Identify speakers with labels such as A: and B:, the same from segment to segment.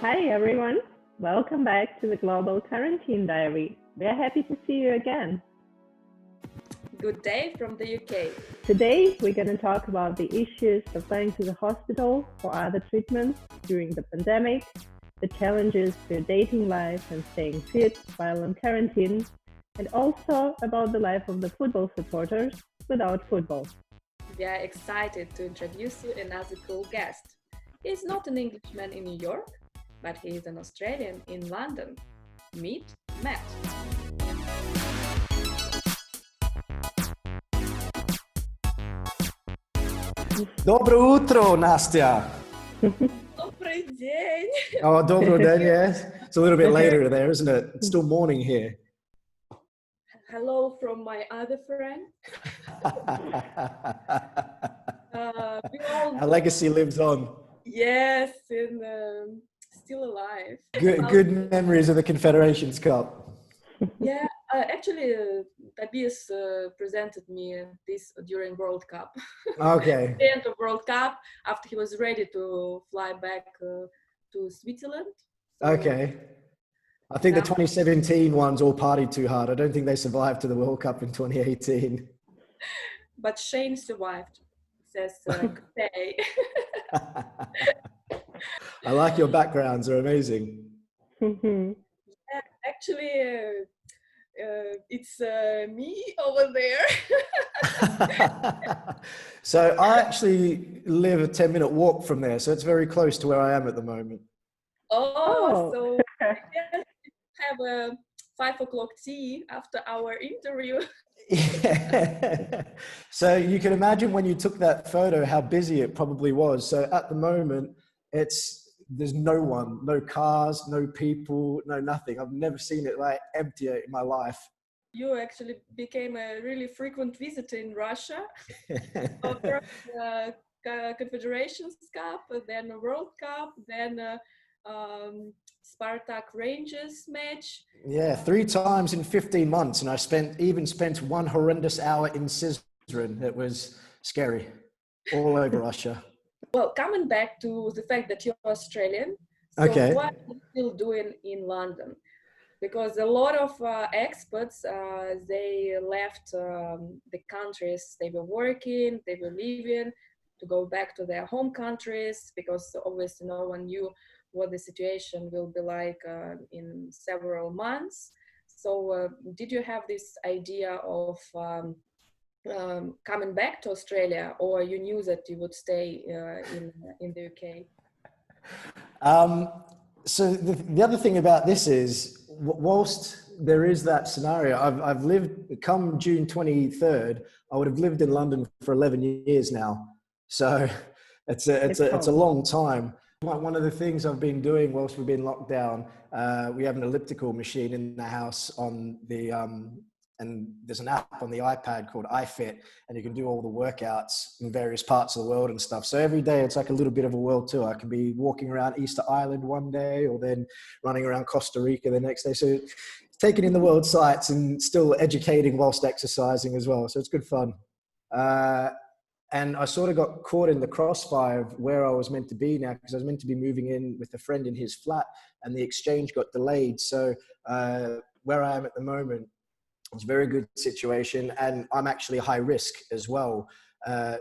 A: Hi everyone, welcome back to the Global Quarantine Diary. We are happy to see you again.
B: Good day from the UK.
A: Today we're going to talk about the issues of going to the hospital for other treatments during the pandemic, the challenges to dating life and staying fit while on quarantine, and also about the life of the football supporters without football.
B: We are excited to introduce you another cool guest. He's not an Englishman in New York, but he is an Australian in London. Meet Matt.
C: Dobro utro, Nastya.
B: Добрый день.
C: Oh, dobro den, yes. It's a little bit later there, isn't it? It's still morning here.
B: Hello from my other friend.
C: Our legacy lives on.
B: Yes, and still alive.
C: Good memories of the Confederations Cup.
B: Yeah, actually, Tobias presented me this during World Cup.
C: Okay.
B: The end of World Cup, after he was ready to fly back to Switzerland.
C: Okay. I think the
B: Now-
C: 2017 ones all partied too hard. I don't think they survived to the World Cup in 2018.
B: But Shane survived. Says good day.
C: I like your backgrounds, they're amazing.
B: Actually, it's me over there.
C: So I actually live a 10-minute walk from there, so it's very close to where I am at the moment.
B: Oh, so I guess we have a 5 o'clock tea after our interview.
C: Yeah. So you can imagine when you took that photo how busy it probably was. So at the moment, there's no one, no cars, no people, no nothing. I've never seen it like emptier in my life.
B: You actually became a really frequent visitor in Russia. First, Confederations Cup, then a World Cup, then Spartak Rangers match.
C: Yeah, 3 times in 15 months, and I spent one horrendous hour in Sizren. It was scary, all over Russia.
B: Well, coming back to the fact that you're Australian, so
C: Okay.
B: what are you still doing in London? Because a lot of experts, they left the countries they were working, they were living, to go back to their home countries, because obviously no one knew what the situation will be like in several months. So did you have this idea of coming back to Australia, or you knew that you would stay in the UK?
C: So the other thing about this is, whilst there is that scenario, I've lived, come June 23rd, I would have lived in London for 11 years now. So it's a long time. One of the things I've been doing whilst we've been locked down, we have an elliptical machine in the house on the, and there's an app on the iPad called iFit, and you can do all the workouts in various parts of the world and stuff. So every day it's like a little bit of a world tour. I can be walking around Easter Island one day, or then running around Costa Rica the next day. So it's taking in the world sights and still educating whilst exercising as well. So it's good fun. And I sort of got caught in the crossfire of where I was meant to be now, because I was meant to be moving in with a friend in his flat, and the exchange got delayed. So where I am at the moment, it's a very good situation, and I'm actually high risk as well.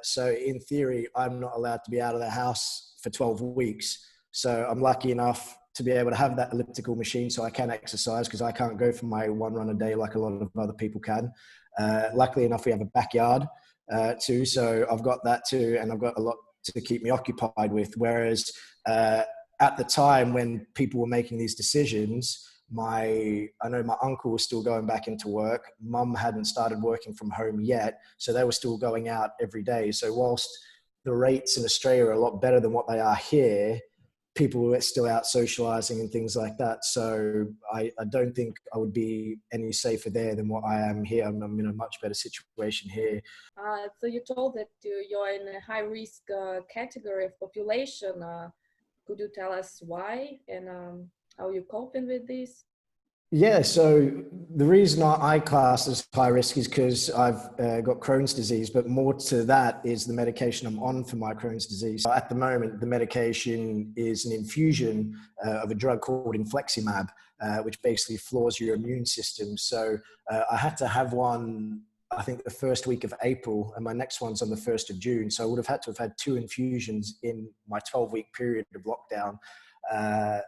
C: So in theory, I'm not allowed to be out of the house for 12 weeks. So I'm lucky enough to be able to have that elliptical machine so I can exercise, because I can't go for my 1 run a day like a lot of other people can. Luckily enough, we have a backyard too. So I've got that too, and I've got a lot to keep me occupied with. Whereas at the time when people were making these decisions, I know my uncle was still going back into work. Mum hadn't started working from home yet, so they were still going out every day. So whilst the rates in Australia are a lot better than what they are here, people were still out socializing and things like that. So I don't think I would be any safer there than what I am here. I'm in a much better situation here.
B: So you told that you're in a high risk category of population. Could you tell us why and how you're coping with this?
C: Yeah, so the reason I class as high risk is because I've got Crohn's disease, but more to that is the medication I'm on for my Crohn's disease. So at the moment, the medication is an infusion of a drug called infliximab, which basically floors your immune system. So I had to have one, I think, the first week of April, and my next one's on the 1st of June. So I would have had to have had 2 infusions in my 12-week period of lockdown. Uh,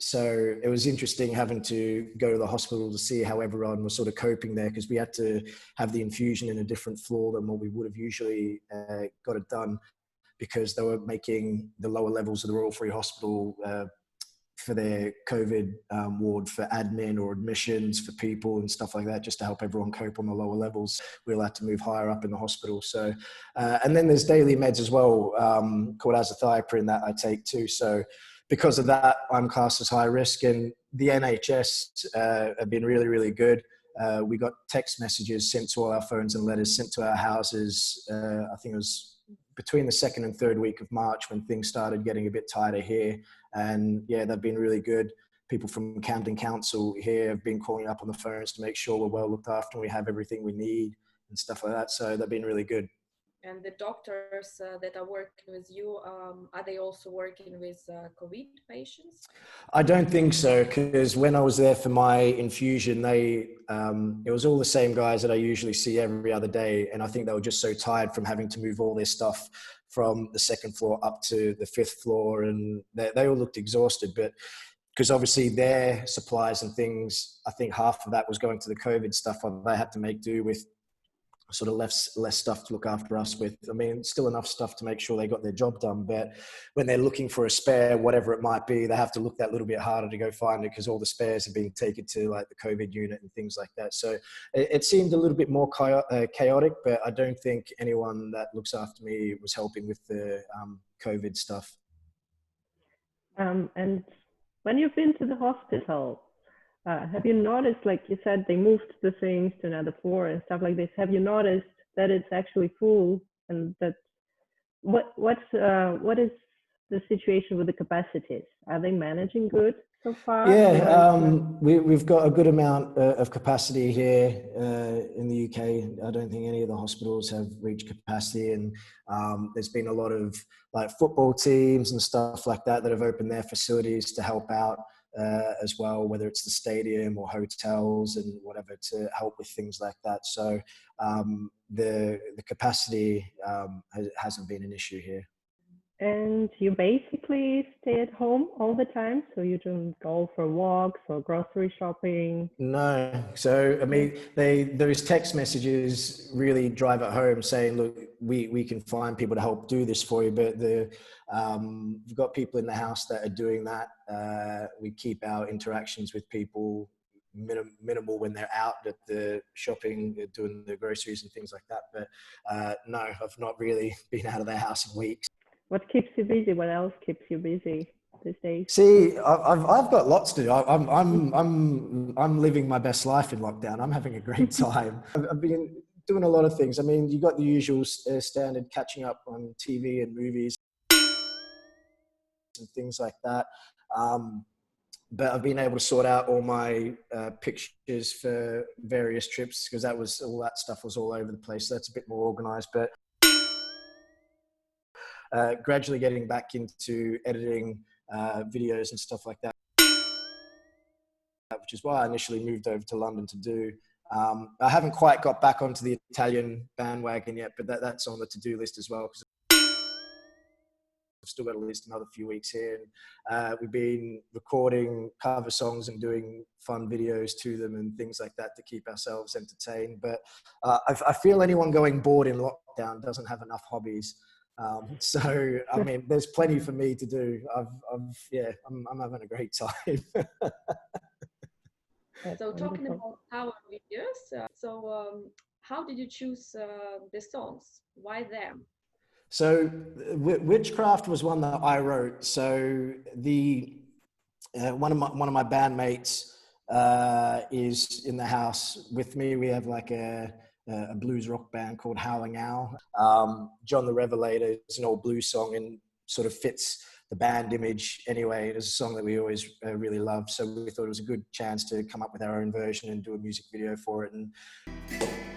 C: so it was interesting having to go to the hospital to see how everyone was sort of coping there, because we had to have the infusion in a different floor than what we would have usually got it done, because they were making the lower levels of the Royal Free Hospital for their COVID ward for admin or admissions for people and stuff like that, just to help everyone cope on the lower levels. We all had to move higher up in the hospital. So, and then there's daily meds as well, called azathioprine that I take too. So because of that, I'm classed as high risk, and the NHS have been really, really good. We got text messages sent to all our phones and letters sent to our houses. I think it was between the 2nd and 3rd week of March when things started getting a bit tighter here. And yeah, they've been really good. People from Camden Council here have been calling up on the phones to make sure we're well looked after and we have everything we need and stuff like that. So they've been really good.
B: And the doctors that are working with you, are they also working with COVID patients?
C: I don't think so, because when I was there for my infusion, it was all the same guys that I usually see every other day. And I think they were just so tired from having to move all their stuff from the 2nd floor up to the 5th floor. And they all looked exhausted, but because obviously their supplies and things, I think half of that was going to the COVID stuff. They had to make do with sort of less stuff to look after us with. I mean, still enough stuff to make sure they got their job done, but when they're looking for a spare, whatever it might be, they have to look that little bit harder to go find it, because all the spares are being taken to like the COVID unit and things like that. So it seemed a little bit more chaotic, but I don't think anyone that looks after me was helping with the COVID stuff.
A: And when you've been to the hospital, have you noticed, like you said, they moved the things to another floor and stuff like this? Have you noticed that it's actually full, and that what is the situation with the capacities? Are they managing good so far?
C: Yeah, we've got a good amount of capacity here in the UK. I don't think any of the hospitals have reached capacity, and there's been a lot of like football teams and stuff like that have opened their facilities to help out as well, whether it's the stadium or hotels and whatever, to help with things like that. So the capacity hasn't been an issue here.
A: And you basically stay at home all the time, so you don't go for walks or grocery shopping?
C: No. So, I mean, those text messages really drive it home, saying, look, we can find people to help do this for you, but we've got people in the house that are doing that. We keep our interactions with people minimal when they're out at the shopping, doing the groceries and things like that. But no, I've not really been out of the house in weeks.
A: What keeps you busy? What else keeps you busy these days?
C: See, I've got lots to do. I'm living my best life in lockdown. I'm having a great time. I've been doing a lot of things. I mean, you got the usual standard catching up on TV and movies and things like that. But I've been able to sort out all my pictures for various trips, because all that stuff was all over the place. So that's a bit more organized, but gradually getting back into editing videos and stuff like that, which is why I initially moved over to London to do. I haven't quite got back onto the Italian bandwagon yet, but that's on the to-do list as well, because I've still got at least another few weeks here. And we've been recording cover songs and doing fun videos to them and things like that to keep ourselves entertained. But I feel anyone going bored in lockdown doesn't have enough hobbies. So, I mean, there's plenty for me to do. I'm having a great time.
B: So talking about our videos, how did you choose the songs? Why them?
C: So Witchcraft was one that I wrote. So one of my bandmates is in the house with me. We have like a blues rock band called Howling Owl. John the Revelator is an old blues song and sort of fits the band image anyway. It was a song that we always really loved, so we thought it was a good chance to come up with our own version and do a music video for it. And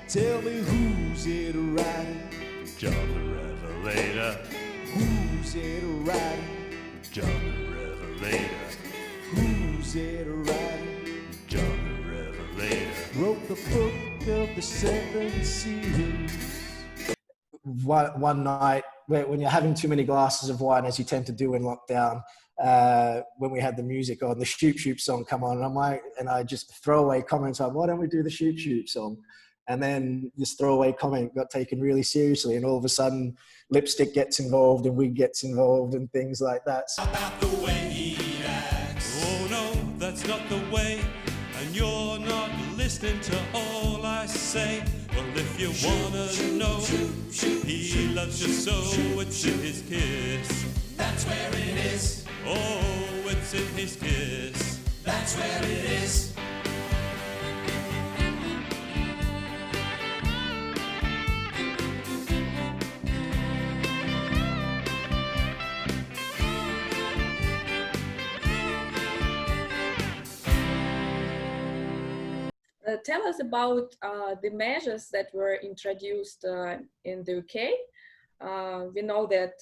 D: tell me, who's it riding?
E: John the Revelator.
D: Who's it riding?
E: John the Revelator.
D: Who's it riding?
E: John the Revelator.
D: Wrote the book of the seven seals.
C: one night, when you're having too many glasses of wine, as you tend to do in lockdown, when we had the music on, the Shoop Shoop song come on, and I'm like, and I just throwaway comments like, why don't we do the Shoop Shoop song? And then this throwaway comment got taken really seriously, and all of a sudden Lipstick gets involved and Wig gets involved and things like that.
D: About the way he acts.
E: Oh no, that's not the way, and you're not listening to all I say. Well, if you wanna know, he loves you so, it's in his kiss.
D: That's where it is.
E: Oh, it's in his kiss.
D: That's where it is.
B: Tell us about the measures that were introduced in the UK. We know that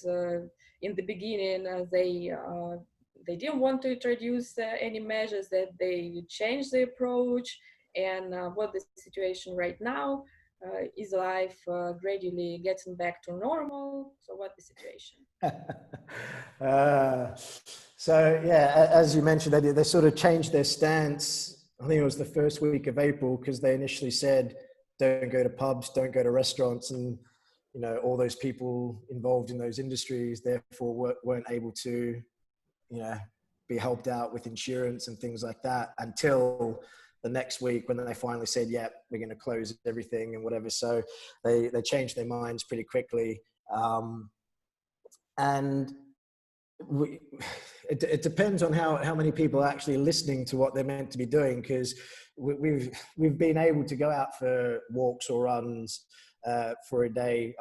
B: in the beginning they didn't want to introduce any measures, that they changed the approach, and what the situation right now. Is life gradually getting back to normal? So what's the situation?
C: So yeah, as you mentioned, they sort of changed their stance. I think it was the first week of April, because they initially said, don't go to pubs, don't go to restaurants. And, you know, all those people involved in those industries, therefore weren't able to, you know, be helped out with insurance and things like that until the next week, when they finally said, yeah, we're going to close everything and whatever. So they changed their minds pretty quickly. And it depends on how many people are actually listening to what they're meant to be doing, because we've been able to go out for walks or runs for a day.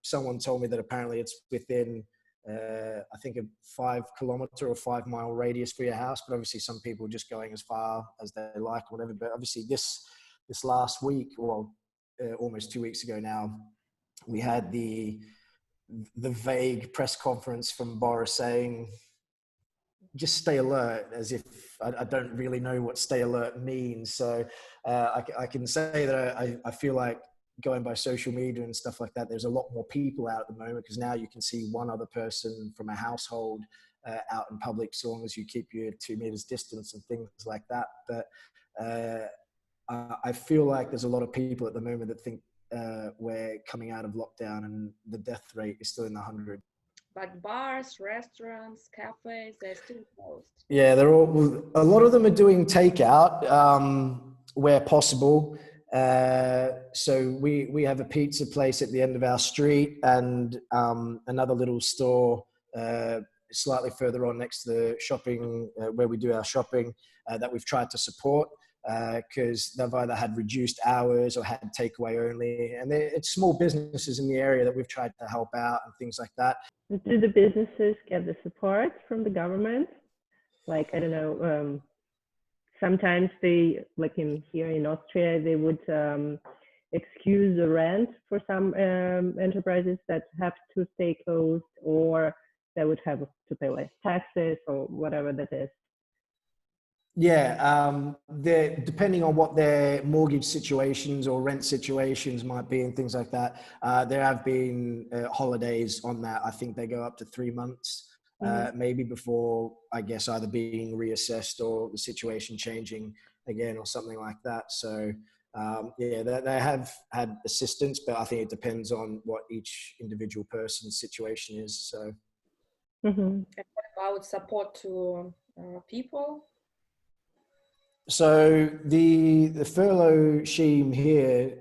C: Someone told me that apparently it's within I think a 5 kilometer or 5 mile radius for your house, but obviously some people are just going as far as they like or whatever. But obviously this last week, or almost 2 weeks ago now, we had the vague press conference from Boris saying, just stay alert, as if I don't really know what stay alert means. So I can say that I feel like, going by social media and stuff like that, there's a lot more people out at the moment, because now you can see one other person from a household out in public, so long as you keep your 2 meters distance and things like that. But I feel like there's a lot of people at the moment that think we're coming out of lockdown and the death rate is still in the 100.
B: But bars, restaurants, cafes, they're still closed.
C: Yeah, a lot of them are doing takeout where possible. So we have a pizza place at the end of our street, and another little store slightly further on next to the shopping where we do our shopping that we've tried to support, because they've either had reduced hours or had takeaway only, and it's small businesses in the area that we've tried to help out and things like that.
A: Do the businesses get the support from the government? Like, I don't know, sometimes they, like here in Austria, they would excuse the rent for some enterprises that have to stay closed, or they would have to pay less taxes or whatever that is.
C: Yeah, depending on what their mortgage situations or rent situations might be and things like that, there have been holidays on that. I think they go up to 3 months, maybe, before, I guess, either being reassessed or the situation changing again or something like that. So yeah, they have had assistance, but I think it depends on what each individual person's situation is. So.
B: And what about support to people?
C: So the furlough scheme here,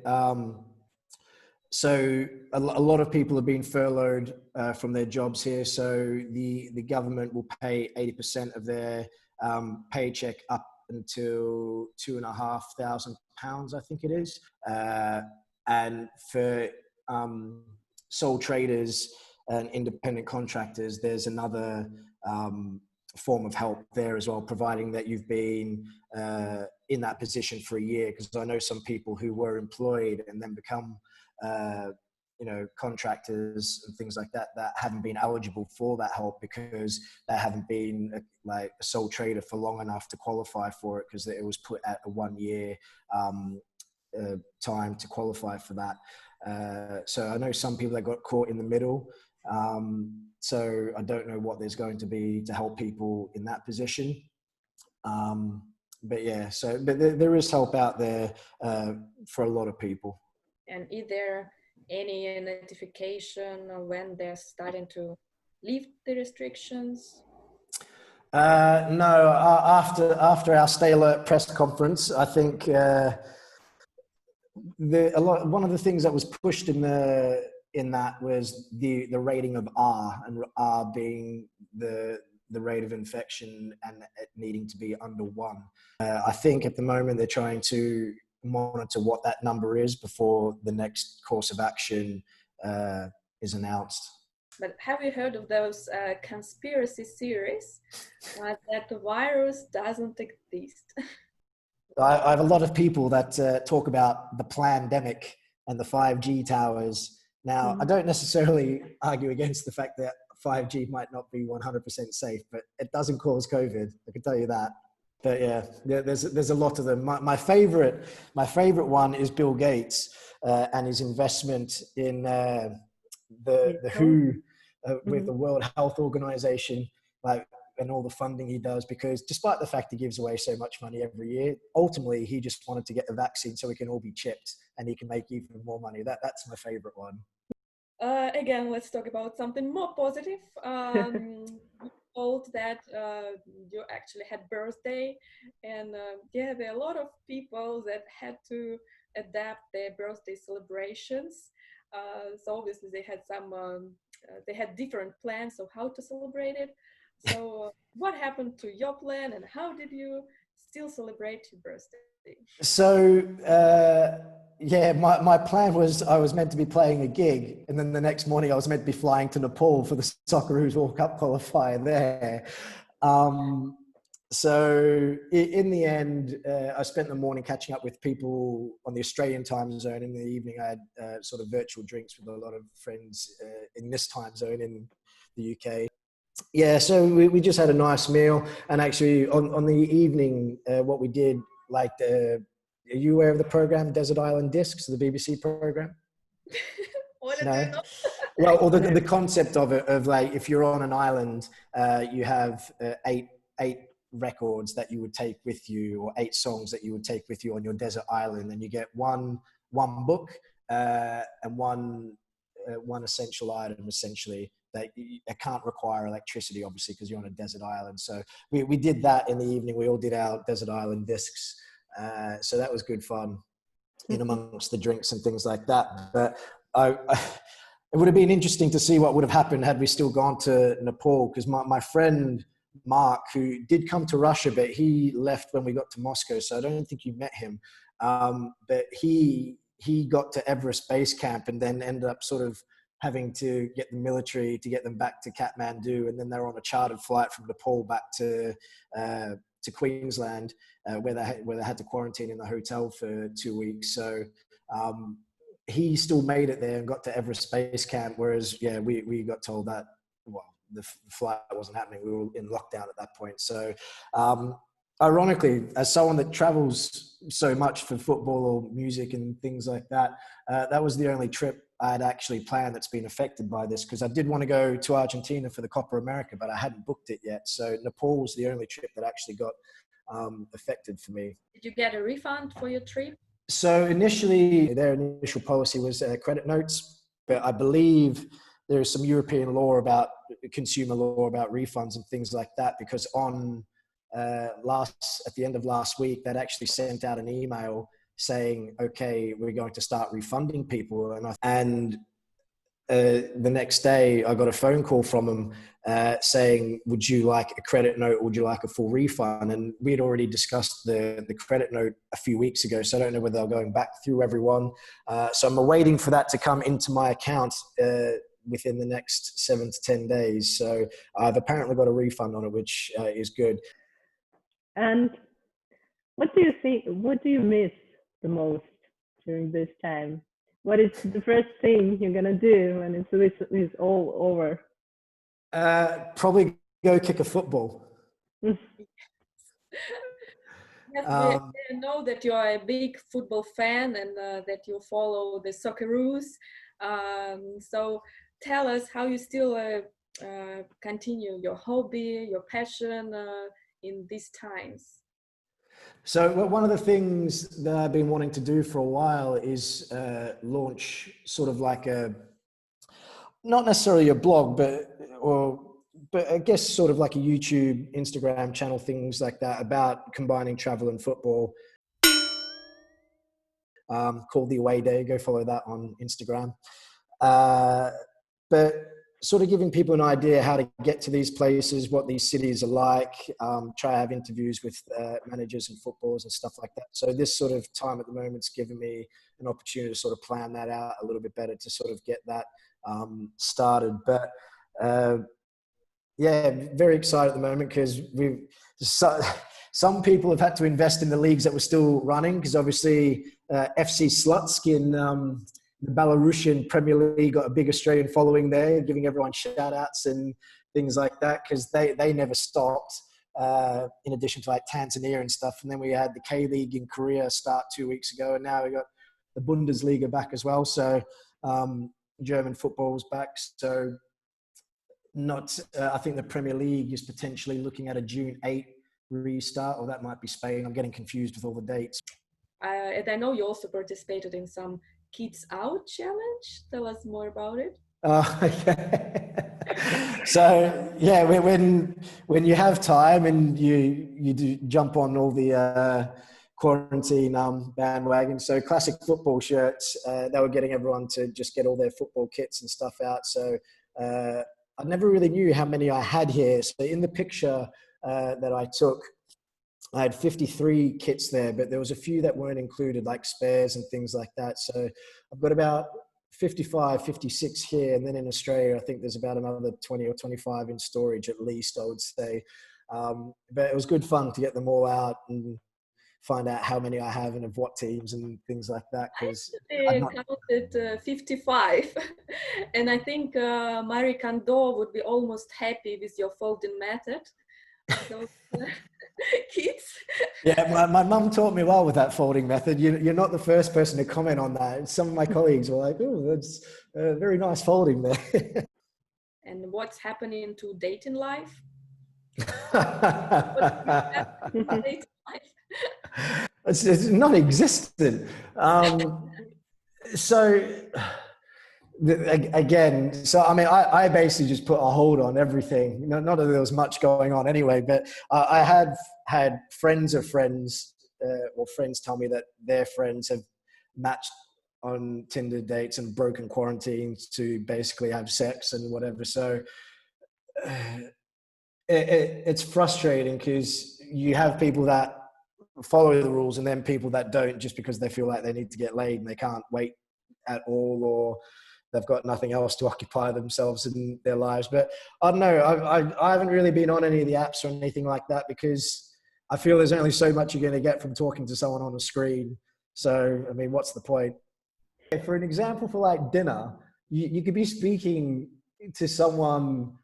C: so a lot of people have been furloughed from their jobs here. So the government will pay 80% of their paycheck up until £2,500, I think it is. And for sole traders, and independent contractors, there's another form of help there as well, providing that you've been in that position for a year. Because I know some people who were employed and then become contractors and things like that haven't been eligible for that help because they haven't been a sole trader for long enough to qualify for it, because it was put at a 1 year time to qualify for that. So I know some people that got caught in the middle. So I don't know what there's going to be to help people in that position. But yeah, but there is help out there for a lot of people.
B: And is there any notification when they're starting to lift the restrictions?
C: No, after our Stay Alert press conference, I think one of the things that was pushed in that was the rating of R, and R being the rate of infection and it needing to be under 1. I think at the moment they're trying to monitor what that number is before the next course of action is announced.
B: But have you heard of those conspiracy theories that the virus doesn't exist?
C: I have a lot of people that talk about the plandemic and the 5G towers. Now, I don't necessarily argue against the fact that 5G might not be 100% safe, but it doesn't cause COVID. I can tell you that. But yeah, there's a lot of them. My favorite one is Bill Gates and his investment in the WHO with the World Health Organization, and all the funding he does, because despite the fact he gives away so much money every year, ultimately he just wanted to get the vaccine so we can all be chipped and he can make even more money. That's my favorite one.
B: Again, let's talk about something more positive. Told that you actually had birthday, and there are a lot of people that had to adapt their birthday celebrations. So obviously they had they had different plans of how to celebrate it. So what happened to your plan, and how did you still celebrate your birthday?
C: So my plan was I was meant to be playing a gig, and then the next morning I was meant to be flying to Nepal for the Socceroos World Cup qualifier there. So in the end, I spent the morning catching up with people on the Australian time zone. In the evening, I had sort of virtual drinks with a lot of friends in this time zone in the UK. Yeah, so we just had a nice meal. And actually on the evening, what we did, are you aware of the program Desert Island Discs, the BBC program?
B: What is
C: No?
B: it?
C: Well, or the concept of it, of if you're on an island, you have eight records that you would take with you, or 8 songs that you would take with you on your desert island, and you get one book and one essential item, essentially, that can't require electricity, obviously, because you're on a desert island. So we did that in the evening. We all did our Desert Island Discs. So that was good fun in amongst the drinks and things like that. But it would have been interesting to see what would have happened had we still gone to Nepal, because my friend Mark, who did come to Russia, but he left when we got to Moscow, so I don't think you met him. But he got to Everest Base Camp and then ended up sort of having to get the military to get them back to Kathmandu, and then they're on a chartered flight from Nepal back to Queensland, where they had to quarantine in the hotel for 2 weeks. So he still made it there and got to Everest Base Camp, whereas we got told that the flight wasn't happening. We were in lockdown at that point. So ironically, as someone that travels so much for football or music and things like that, that was the only trip I had actually planned that's been affected by this, because I did want to go to Argentina for the Copa America, but I hadn't booked it yet. So Nepal was the only trip that actually got affected for me.
B: Did you get a refund for your trip?
C: So initially, their initial policy was credit notes, but I believe there is some European law about consumer law about refunds and things like that, because at the end of last week, that actually sent out an email saying, okay, we're going to start refunding people. And the next day I got a phone call from them saying, would you like a credit note or would you like a full refund? And we had already discussed the credit note a few weeks ago, so I don't know whether they're going back through everyone. So I'm waiting for that to come into my account within the next 7 to 10 days. So I've apparently got a refund on it, which is good.
A: And what do you think? What do you miss the most during this time? What is the first thing you're gonna do when it's all over?
C: Probably go kick a football.
B: Yes, we know that you are a big football fan and that you follow the Socceroos. So tell us how you still continue your hobby, your passion in these times.
C: So one of the things that I've been wanting to do for a while is launch sort of like not necessarily a blog, but I guess sort of like a YouTube, Instagram channel, things like that about combining travel and football. Called The Away Day. Go follow that on Instagram. But sort of giving people an idea how to get to these places, what these cities are like, try to have interviews with managers and footballers and stuff like that. So this sort of time at the moment's given me an opportunity to sort of plan that out a little bit better to sort of get that started. But yeah, very excited at the moment because some people have had to invest in the leagues that were still running because obviously FC Slutsk in the Belarusian Premier League got a big Australian following there, giving everyone shout outs and things like that because they never stopped, in addition to like Tanzania and stuff. And then we had the K-League in Korea start 2 weeks ago, and now we got the Bundesliga back as well. So German football's back. So I think the Premier League is potentially looking at a June 8 restart, or that might be Spain. I'm getting confused with all the dates.
B: And I know you also participated in some Kids Out challenge. Tell us more about it.
C: So yeah, when you have time and you do jump on all the quarantine bandwagon. So classic football shirts, they were getting everyone to just get all their football kits and stuff out. So I never really knew how many I had here. So in the picture that I took, I had 53 kits there, but there was a few that weren't included, like spares and things like that. So I've got about 55, 56 here. And then in Australia, I think there's about another 20 or 25 in storage at least, I would say. But it was good fun to get them all out and find out how many I have and of what teams and things like that.
B: I counted 55. And I think Marie Kondo would be almost happy with your folding method. So, kids.
C: Yeah, my mum taught me well with that folding method. You're not the first person to comment on that. Some of my colleagues were like, "Oh, that's very nice folding there."
B: And what's happening to dating life?
C: It's non-existent. Again, so I mean, I basically just put a hold on everything. Not that there was much going on anyway, but I had had friends of friends, or friends tell me that their friends have matched on Tinder dates and broken quarantines to basically have sex and whatever. So it's frustrating because you have people that follow the rules and then people that don't just because they feel like they need to get laid and they can't wait at all, or they've got nothing else to occupy themselves in their lives. But I don't know, I haven't really been on any of the apps or anything like that because I feel there's only so much you're going to get from talking to someone on a screen. So, I mean, what's the point? For an example, for like dinner, you could be speaking to someone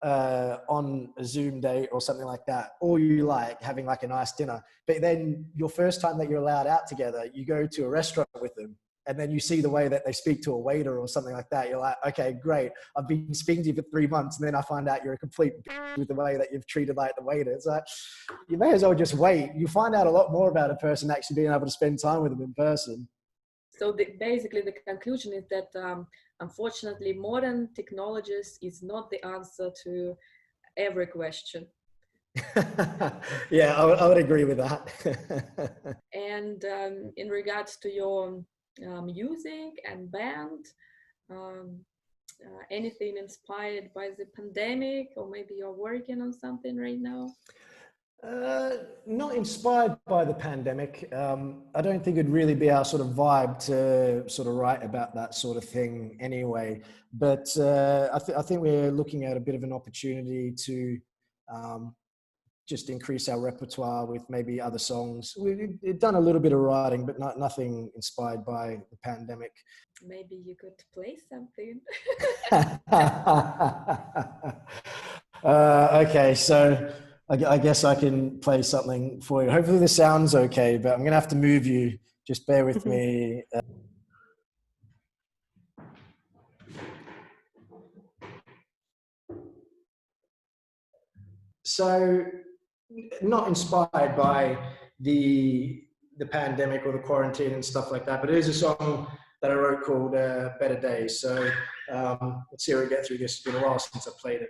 C: on a Zoom date or something like that, or you like having like a nice dinner, but then your first time that you're allowed out together, you go to a restaurant with them and then you see the way that they speak to a waiter or something like that. You're like, okay, great. I've been speaking to you for 3 months and then I find out you're a complete with the way that you've treated like the waiter. It's like, you may as well just wait. You find out a lot more about a person actually being able to spend time with them in person.
B: So basically the conclusion is that unfortunately modern technologies is not the answer to every question.
C: Yeah, I would agree with that.
B: And in regards to your music and band, anything inspired by the pandemic, or maybe you're working on something right now?
C: Not inspired by the pandemic. I don't think it'd really be our sort of vibe to sort of write about that sort of thing anyway. But I think we're looking at a bit of an opportunity to just increase our repertoire with maybe other songs. We've done a little bit of writing, but nothing inspired by the pandemic.
B: Maybe you could play something.
C: Okay, so I guess I can play something for you. Hopefully the sound's okay, but I'm going to have to move you. Just bear with me. So, not inspired by the pandemic or the quarantine and stuff like that, but it is a song that I wrote called Better Days. So let's see how we get through this. It's been a while since I played it.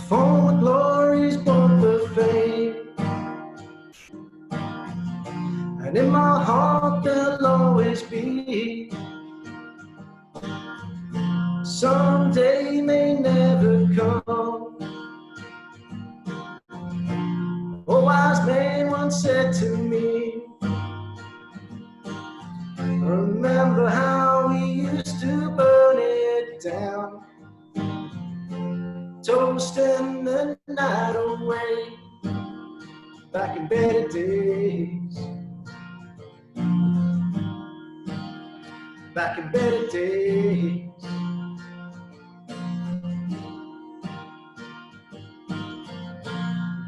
C: For the glories born for fame, and in my heart there'll always be. Someday may never come. A wise man once said to me, remember how we used to burn it down, toasting the night away, back in better days, back in better days.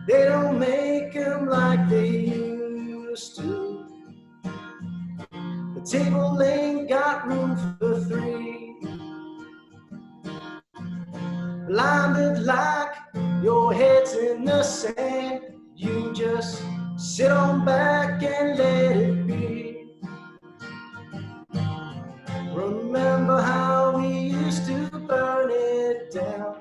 C: They don't make them like they used to. The table ain't got room for three. Blinded like your head's in the sand, you just sit on back and let it be. Remember how we used to burn it down,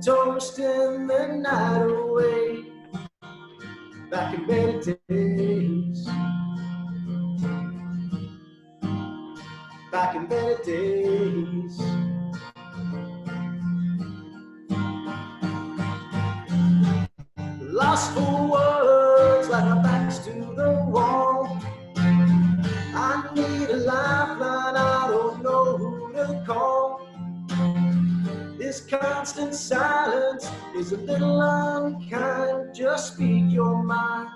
C: toasting the night away, back in better days, back in better days. Lost for words, like our backs to the wall. I need a lifeline, I don't know who to call. This constant silence is a little unkind, just speak your mind.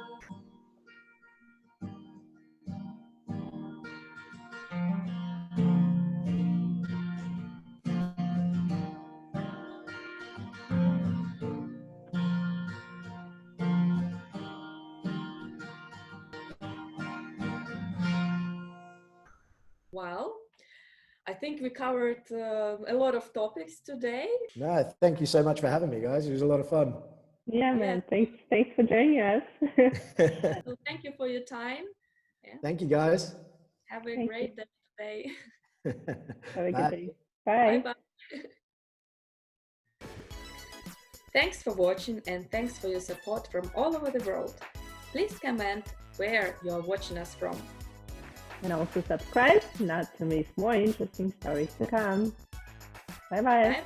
B: Well, I think we covered a lot of topics today.
C: No, thank you so much for having me, guys. It was a lot of fun.
A: Yeah, man. Thanks for joining us.
B: So thank you for your time. Yeah.
C: Thank you, guys.
B: Have a
A: Thank
B: great day today.
A: Have a
C: Bye.
A: good day. Bye.
B: Bye-bye. Thanks for watching and thanks for your support from all over the world. Please comment where you're watching us from.
A: And also subscribe not to miss more interesting stories to come. Bye-bye.
B: Bye.